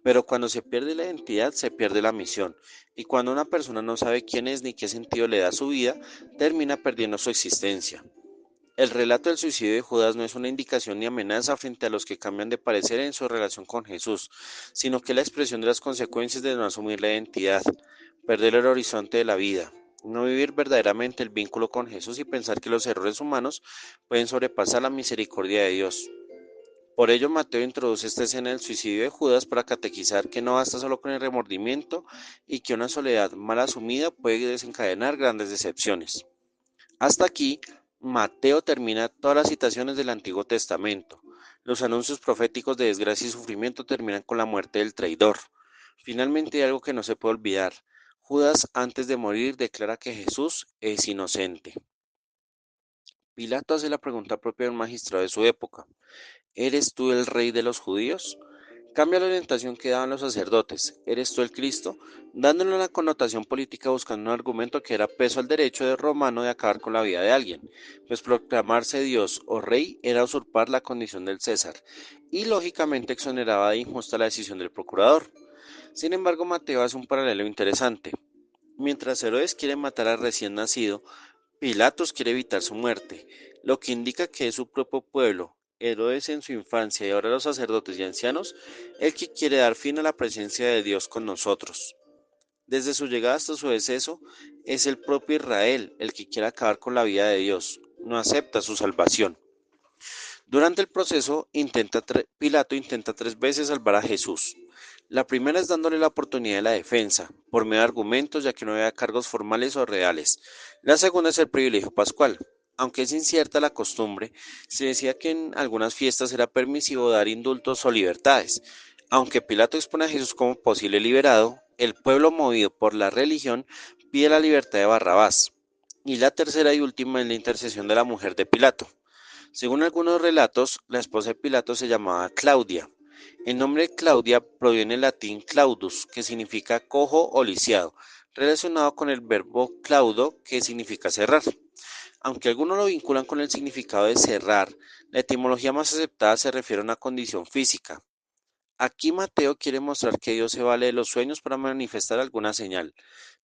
Pero cuando se pierde la identidad, se pierde la misión. Y cuando una persona no sabe quién es ni qué sentido le da a su vida, termina perdiendo su existencia. El relato del suicidio de Judas no es una indicación ni amenaza frente a los que cambian de parecer en su relación con Jesús, sino que es la expresión de las consecuencias de no asumir la identidad, perder el horizonte de la vida, no vivir verdaderamente el vínculo con Jesús y pensar que los errores humanos pueden sobrepasar la misericordia de Dios. Por ello, Mateo introduce esta escena del suicidio de Judas para catequizar que no basta solo con el remordimiento y que una soledad mal asumida puede desencadenar grandes decepciones. Hasta aquí, Mateo termina todas las citaciones del Antiguo Testamento. Los anuncios proféticos de desgracia y sufrimiento terminan con la muerte del traidor. Finalmente hay algo que no se puede olvidar. Judas, antes de morir, declara que Jesús es inocente. Pilato hace la pregunta propia de un magistrado de su época. ¿Eres tú el rey de los judíos? Cambia la orientación que daban los sacerdotes. ¿Eres tú el Cristo? Dándole una connotación política buscando un argumento que era peso al derecho de romano de acabar con la vida de alguien, pues proclamarse Dios o rey era usurpar la condición del César, y lógicamente exoneraba de injusta la decisión del procurador. Sin embargo, Mateo hace un paralelo interesante. Mientras Herodes quiere matar al recién nacido, Pilatos quiere evitar su muerte, lo que indica que es su propio pueblo, Herodes en su infancia y ahora los sacerdotes y ancianos, el que quiere dar fin a la presencia de Dios con nosotros. Desde su llegada hasta su deceso, es el propio Israel el que quiere acabar con la vida de Dios, no acepta su salvación. Durante el proceso, Pilato intenta 3 veces salvar a Jesús. La primera es dándole la oportunidad de la defensa, por medio de argumentos ya que no había cargos formales o reales. La segunda es el privilegio pascual. Aunque es incierta la costumbre, se decía que en algunas fiestas era permisivo dar indultos o libertades. Aunque Pilato expone a Jesús como posible liberado, el pueblo movido por la religión pide la libertad de Barrabás. Y la tercera y última es la intercesión de la mujer de Pilato. Según algunos relatos, la esposa de Pilato se llamaba Claudia. El nombre Claudia proviene del latín claudus, que significa cojo o lisiado, relacionado con el verbo claudo, que significa cerrar. Aunque algunos lo vinculan con el significado de cerrar, la etimología más aceptada se refiere a una condición física. Aquí Mateo quiere mostrar que Dios se vale de los sueños para manifestar alguna señal,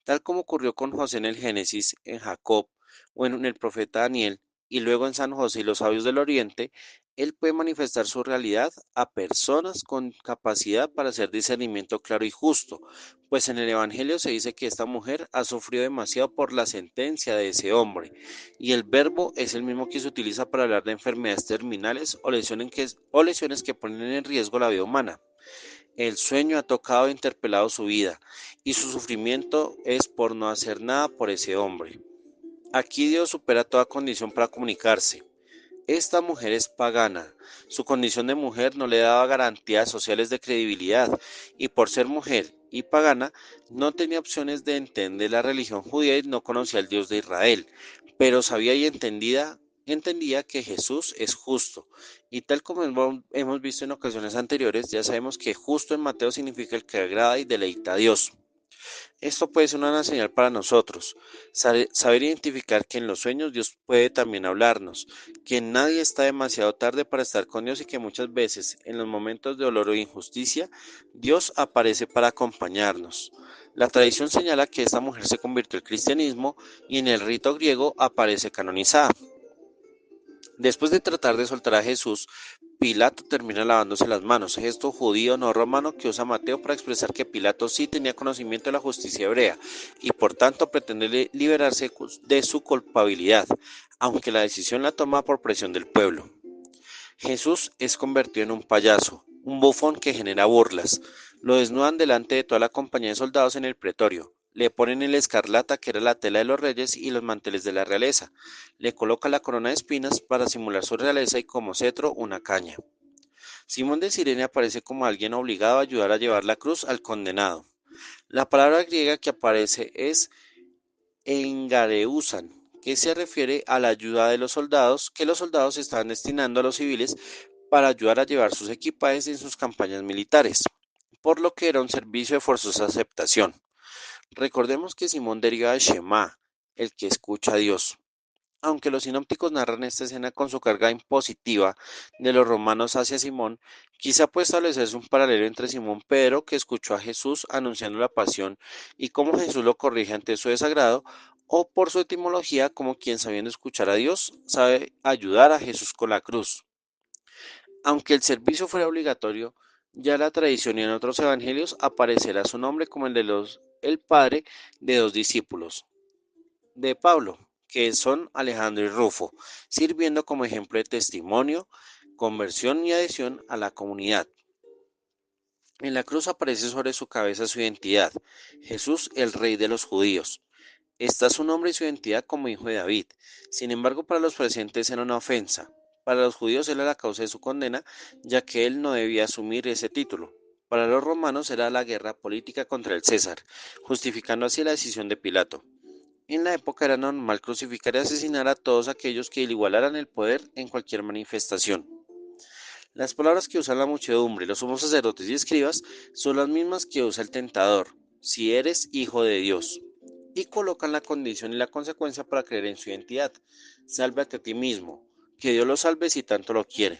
tal como ocurrió con José en el Génesis, en Jacob o en el profeta Daniel, y luego en San José y los sabios del Oriente. Él puede manifestar su realidad a personas con capacidad para hacer discernimiento claro y justo, pues en el Evangelio se dice que esta mujer ha sufrido demasiado por la sentencia de ese hombre, y el verbo es el mismo que se utiliza para hablar de enfermedades terminales o lesiones que ponen en riesgo la vida humana. El sueño ha tocado e interpelado su vida, y su sufrimiento es por no hacer nada por ese hombre. Aquí Dios supera toda condición para comunicarse. Esta mujer es pagana. Su condición de mujer no le daba garantías sociales de credibilidad, y por ser mujer y pagana, no tenía opciones de entender la religión judía y no conocía al Dios de Israel, pero sabía y entendía que Jesús es justo. Y tal como hemos visto en ocasiones anteriores, ya sabemos que justo en Mateo significa el que agrada y deleita a Dios. Esto puede ser una señal para nosotros, saber identificar que en los sueños Dios puede también hablarnos, que nadie está demasiado tarde para estar con Dios y que muchas veces en los momentos de dolor o injusticia Dios aparece para acompañarnos. La tradición señala que esta mujer se convirtió al cristianismo y en el rito griego aparece canonizada. Después de tratar de soltar a Jesús, Pilato termina lavándose las manos, gesto judío no romano que usa Mateo para expresar que Pilato sí tenía conocimiento de la justicia hebrea y por tanto pretende liberarse de su culpabilidad, aunque la decisión la toma por presión del pueblo. Jesús es convertido en un payaso, un bufón que genera burlas. Lo desnudan delante de toda la compañía de soldados en el pretorio. Le ponen el escarlata, que era la tela de los reyes, y los manteles de la realeza. Le coloca la corona de espinas para simular su realeza y como cetro una caña. Simón de Cirene aparece como alguien obligado a ayudar a llevar la cruz al condenado. La palabra griega que aparece es engareusan, que se refiere a la ayuda de los soldados, que los soldados estaban destinando a los civiles para ayudar a llevar sus equipajes en sus campañas militares, por lo que era un servicio de forzosa aceptación. Recordemos que Simón deriva de Shema, el que escucha a Dios. Aunque los sinópticos narran esta escena con su carga impositiva de los romanos hacia Simón, quizá puede establecerse un paralelo entre Simón Pedro, que escuchó a Jesús anunciando la pasión, y cómo Jesús lo corrige ante su desagrado, o por su etimología como quien sabiendo escuchar a Dios sabe ayudar a Jesús con la cruz. Aunque el servicio fuera obligatorio, ya la tradición y en otros evangelios aparecerá su nombre como el padre de dos discípulos de Pablo, que son Alejandro y Rufo, sirviendo como ejemplo de testimonio, conversión y adhesión a la comunidad. En la cruz aparece sobre su cabeza su identidad, Jesús el Rey de los judíos. Está su nombre y su identidad como hijo de David. Sin embargo, para los presentes era una ofensa. Para los judíos era la causa de su condena, ya que él no debía asumir ese título. Para los romanos era la guerra política contra el César, justificando así la decisión de Pilato. En la época era normal crucificar y asesinar a todos aquellos que le igualaran el poder en cualquier manifestación. Las palabras que usa la muchedumbre, los sumos sacerdotes y escribas son las mismas que usa el tentador, si eres hijo de Dios, y colocan la condición y la consecuencia para creer en su identidad. Sálvate a ti mismo, que Dios lo salve si tanto lo quiere.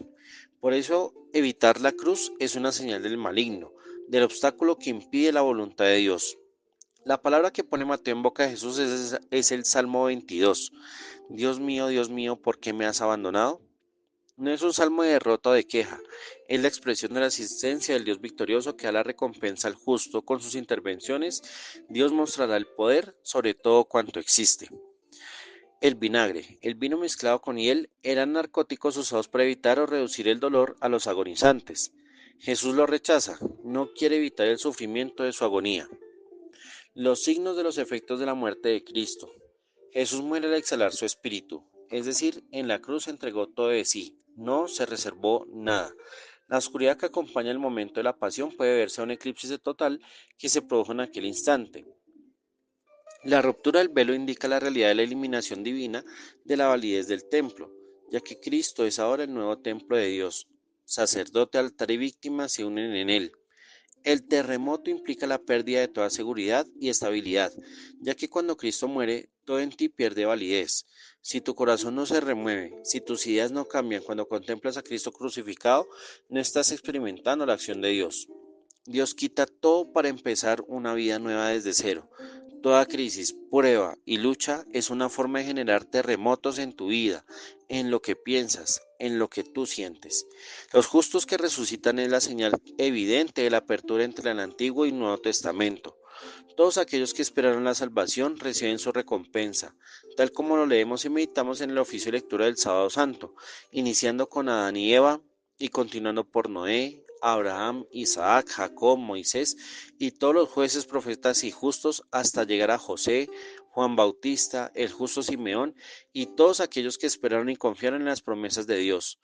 Por eso, evitar la cruz es una señal del maligno, del obstáculo que impide la voluntad de Dios. La palabra que pone Mateo en boca de Jesús es el Salmo 22. Dios mío, ¿por qué me has abandonado? No es un salmo de derrota o de queja, es la expresión de la asistencia del Dios victorioso que da la recompensa al justo. Con sus intervenciones, Dios mostrará el poder sobre todo cuanto existe. El vinagre, el vino mezclado con hiel, eran narcóticos usados para evitar o reducir el dolor a los agonizantes. Jesús lo rechaza, no quiere evitar el sufrimiento de su agonía. Los signos de los efectos de la muerte de Cristo. Jesús muere al exhalar su espíritu, es decir, en la cruz entregó todo de sí, no se reservó nada. La oscuridad que acompaña el momento de la pasión puede verse a un eclipse total que se produjo en aquel instante. La ruptura del velo indica la realidad de la eliminación divina de la validez del templo, ya que Cristo es ahora el nuevo templo de Dios. Sacerdote, altar y víctima se unen en él. El terremoto implica la pérdida de toda seguridad y estabilidad, ya que cuando Cristo muere, todo en ti pierde validez. Si tu corazón no se remueve, si tus ideas no cambian cuando contemplas a Cristo crucificado, no estás experimentando la acción de Dios. Dios quita todo para empezar una vida nueva desde cero. Toda crisis, prueba y lucha es una forma de generar terremotos en tu vida, en lo que piensas, en lo que tú sientes. Los justos que resucitan es la señal evidente de la apertura entre el Antiguo y Nuevo Testamento. Todos aquellos que esperaron la salvación reciben su recompensa, tal como lo leemos y meditamos en el oficio de lectura del Sábado Santo, iniciando con Adán y Eva y continuando por Noé, Abraham, Isaac, Jacob, Moisés y todos los jueces, profetas y justos hasta llegar a José, Juan Bautista, el justo Simeón y todos aquellos que esperaron y confiaron en las promesas de Dios.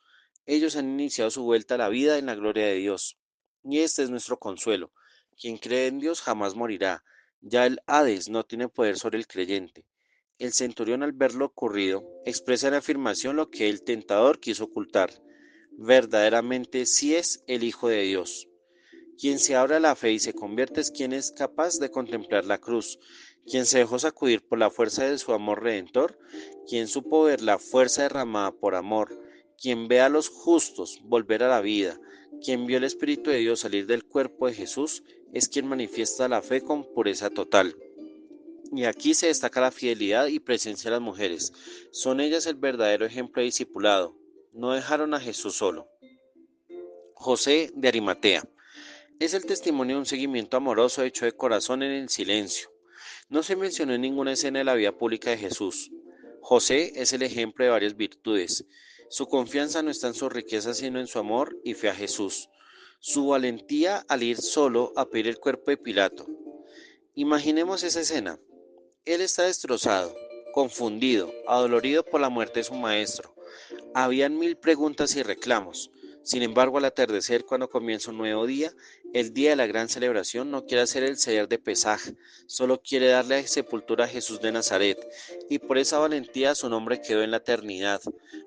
Ellos han iniciado su vuelta a la vida en la gloria de Dios. Y este es nuestro consuelo. Quien cree en Dios jamás morirá. Ya el Hades no tiene poder sobre el creyente. El centurión, al ver lo ocurrido, expresa en afirmación lo que el tentador quiso ocultar. Verdaderamente sí es el Hijo de Dios. Quien se abre a la fe y se convierte es quien es capaz de contemplar la cruz, quien se dejó sacudir por la fuerza de su amor redentor, quien supo ver la fuerza derramada por amor, quien ve a los justos volver a la vida, quien vio el Espíritu de Dios salir del cuerpo de Jesús, es quien manifiesta la fe con pureza total. Y aquí se destaca la fidelidad y presencia de las mujeres. Son ellas el verdadero ejemplo de discipulado. No dejaron a Jesús solo. José de Arimatea. Es el testimonio de un seguimiento amoroso hecho de corazón en el silencio. No se mencionó en ninguna escena de la vida pública de Jesús. José es el ejemplo de varias virtudes. Su confianza no está en sus riquezas, sino en su amor y fe a Jesús. Su valentía al ir solo a pedir el cuerpo de Pilato. Imaginemos esa escena. Él está destrozado, confundido, adolorido por la muerte de su maestro. Habían mil preguntas y reclamos. Sin embargo, al atardecer, cuando comienza un nuevo día, el día de la gran celebración, no quiere hacer el ceder de Pesaj, solo quiere darle sepultura a Jesús de Nazaret, y por esa valentía su nombre quedó en la eternidad.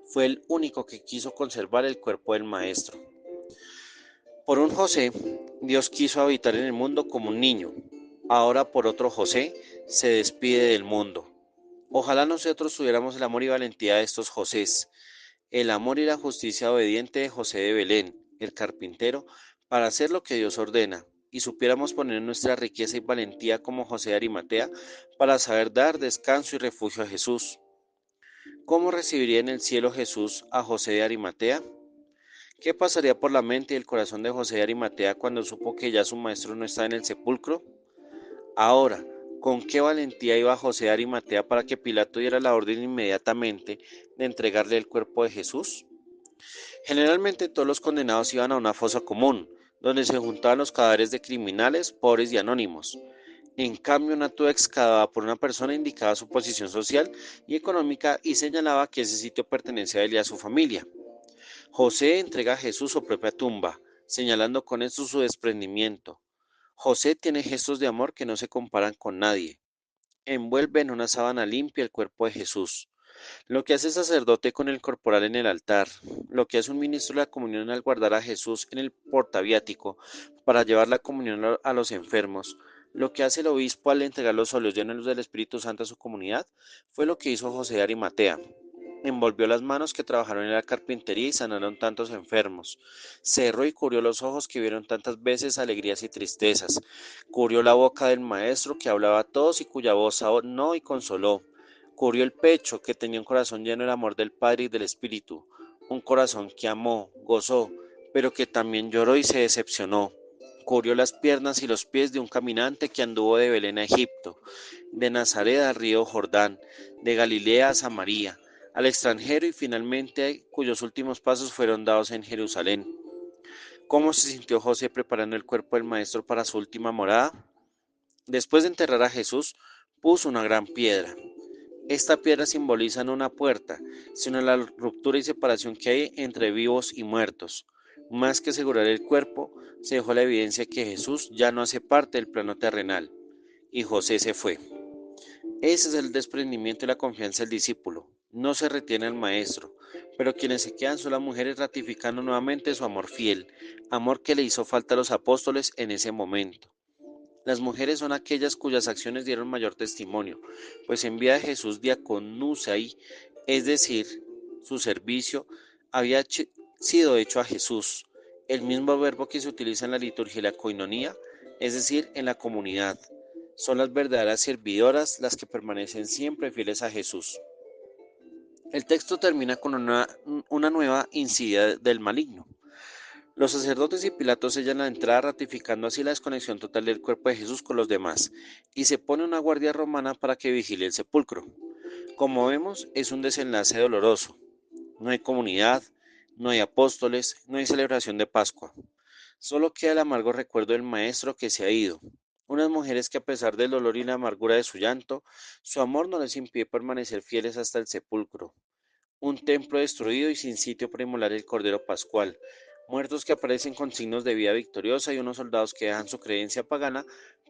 Fue el único que quiso conservar el cuerpo del Maestro. Por un José, Dios quiso habitar en el mundo como un niño. Ahora por otro José, se despide del mundo. Ojalá nosotros tuviéramos el amor y valentía de estos Josés, el amor y la justicia obediente de José de Belén, el carpintero, para hacer lo que Dios ordena, y supiéramos poner nuestra riqueza y valentía como José de Arimatea para saber dar descanso y refugio a Jesús. ¿Cómo recibiría en el cielo Jesús a José de Arimatea? ¿Qué pasaría por la mente y el corazón de José de Arimatea cuando supo que ya su maestro no está en el sepulcro? Ahora, ¿con qué valentía iba José de Arimatea para que Pilato diera la orden inmediatamente de entregarle el cuerpo de Jesús? Generalmente todos los condenados iban a una fosa común, donde se juntaban los cadáveres de criminales, pobres y anónimos. En cambio, una tumba excavada por una persona indicaba su posición social y económica y señalaba que ese sitio pertenecía a él y a su familia. José entrega a Jesús su propia tumba, señalando con esto su desprendimiento. José tiene gestos de amor que no se comparan con nadie. Envuelve en una sábana limpia el cuerpo de Jesús. Lo que hace el sacerdote con el corporal en el altar, lo que hace un ministro de la comunión al guardar a Jesús en el portaviático para llevar la comunión a los enfermos, lo que hace el obispo al entregar los óleos llenos del Espíritu Santo a su comunidad, fue lo que hizo José de Arimatea. Envolvió las manos que trabajaron en la carpintería y sanaron tantos enfermos. Cerró y cubrió los ojos que vieron tantas veces alegrías y tristezas. Cubrió la boca del maestro que hablaba a todos y cuya voz no y consoló. Cubrió el pecho que tenía un corazón lleno del amor del Padre y del Espíritu. Un corazón que amó, gozó, pero que también lloró y se decepcionó. Cubrió las piernas y los pies de un caminante que anduvo de Belén a Egipto, de Nazaret al río Jordán, de Galilea a Samaria, al extranjero y finalmente cuyos últimos pasos fueron dados en Jerusalén. ¿Cómo se sintió José preparando el cuerpo del Maestro para su última morada? Después de enterrar a Jesús, puso una gran piedra. Esta piedra simboliza no una puerta, sino la ruptura y separación que hay entre vivos y muertos. Más que asegurar el cuerpo, se dejó la evidencia que Jesús ya no hace parte del plano terrenal, y José se fue. Ese es el desprendimiento y la confianza del discípulo. No se retiene al maestro, pero quienes se quedan son las mujeres ratificando nuevamente su amor fiel, amor que le hizo falta a los apóstoles en ese momento. Las mujeres son aquellas cuyas acciones dieron mayor testimonio, pues en vida de Jesús diaconusai, es decir, su servicio, había sido hecho a Jesús, el mismo verbo que se utiliza en la liturgia y la coinonía, es decir, en la comunidad. Son las verdaderas servidoras las que permanecen siempre fieles a Jesús. El texto termina con una nueva insidia del maligno. Los sacerdotes y Pilato sellan la entrada ratificando así la desconexión total del cuerpo de Jesús con los demás, y se pone una guardia romana para que vigile el sepulcro. Como vemos, es un desenlace doloroso. No hay comunidad, no hay apóstoles, no hay celebración de Pascua. Solo queda el amargo recuerdo del maestro que se ha ido. Unas mujeres que a pesar del dolor y la amargura de su llanto, su amor no les impide permanecer fieles hasta el sepulcro. Un templo destruido y sin sitio para inmolar el Cordero Pascual. Muertos que aparecen con signos de vida victoriosa y unos soldados que dejan su creencia pagana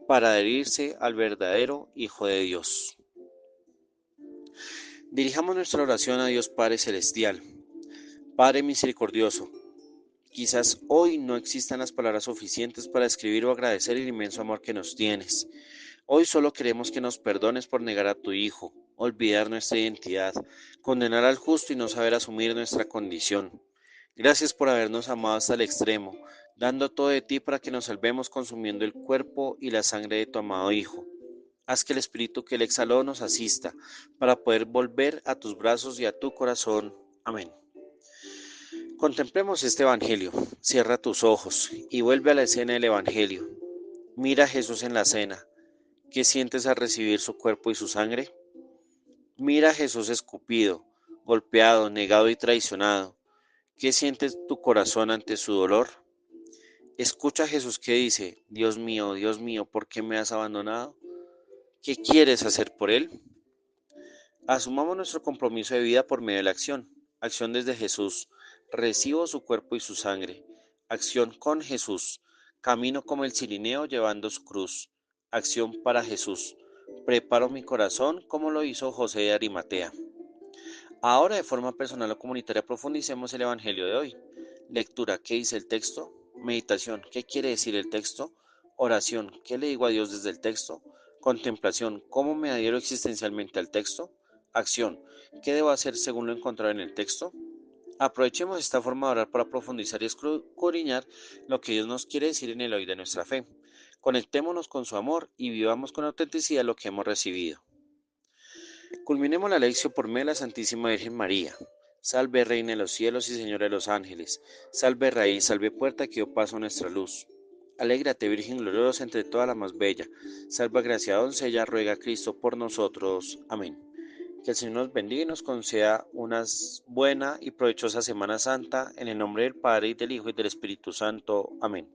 para adherirse al verdadero Hijo de Dios. Dirijamos nuestra oración a Dios Padre Celestial. Padre misericordioso, quizás hoy no existan las palabras suficientes para escribir o agradecer el inmenso amor que nos tienes. Hoy solo queremos que nos perdones por negar a tu Hijo, olvidar nuestra identidad, condenar al justo y no saber asumir nuestra condición. Gracias por habernos amado hasta el extremo, dando todo de ti para que nos salvemos consumiendo el cuerpo y la sangre de tu amado Hijo. Haz que el Espíritu que Él exhaló nos asista, para poder volver a tus brazos y a tu corazón. Amén. Contemplemos este Evangelio. Cierra tus ojos y vuelve a la escena del Evangelio. Mira a Jesús en la cena. ¿Qué sientes al recibir su cuerpo y su sangre? Mira a Jesús escupido, golpeado, negado y traicionado. ¿Qué sientes tu corazón ante su dolor? Escucha a Jesús que dice, Dios mío, ¿por qué me has abandonado? ¿Qué quieres hacer por él? Asumamos nuestro compromiso de vida por medio de la acción. Acción desde Jesús. Recibo su cuerpo y su sangre. Acción con Jesús. Camino como el cirineo llevando su cruz. Acción para Jesús. Preparo mi corazón como lo hizo José de Arimatea. Ahora de forma personal o comunitaria profundicemos el Evangelio de hoy. Lectura, ¿qué dice el texto? Meditación, ¿qué quiere decir el texto? Oración, ¿qué le digo a Dios desde el texto? Contemplación, ¿cómo me adhiero existencialmente al texto? Acción, ¿qué debo hacer según lo encontrado en el texto? Aprovechemos esta forma de orar para profundizar y escudriñar lo que Dios nos quiere decir en el hoy de nuestra fe. Conectémonos con su amor y vivamos con autenticidad lo que hemos recibido. Culminemos la lección por medio de la Santísima Virgen María. Salve Reina de los cielos y Señora de los ángeles. Salve Raíz, salve puerta que dio paso a nuestra luz. Alégrate Virgen gloriosa entre todas la más bella. Salva gracia doncella, ruega a Cristo por nosotros. Amén. Que el Señor nos bendiga y nos conceda una buena y provechosa Semana Santa, en el nombre del Padre, y del Hijo, y del Espíritu Santo. Amén.